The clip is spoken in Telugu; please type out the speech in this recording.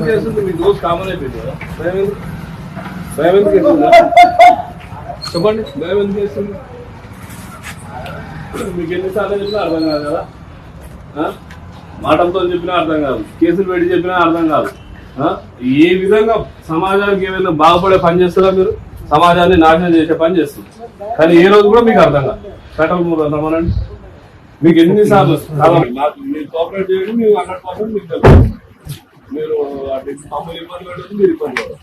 కేసు మీకు రోజు కామన్ అయిపోయింది కదా. భయం ఎందుకు వేస్తుంది చెప్పండి, భయం ఎందుకు వేస్తుంది? మీకు ఎన్నిసార్లు చెప్పినా అర్థం కాదు కదా, మాటలతో చెప్పినా అర్థం కాదు, కేసులు పెట్టి చెప్పినా అర్థం కాదు. ఏ విధంగా సమాజానికి ఏమైనా బాగుపడే పని చేస్తారా మీరు? సమాజాన్ని నాశనం చేసే పని చేస్తుంది. కానీ ఏ రోజు కూడా మీకు అర్థం కాదు. పెట్రోల్ మూడు రమ్మనండి, మీకు ఎన్నిసార్లు నాకు మీరు కోఆపరేట్ చేయండి, మీరు 100% మీకు తెలుసు. మీరు మమ్మల్ని ఇబ్బంది పెట్టదు, మీరు ఇబ్బంది పడదు.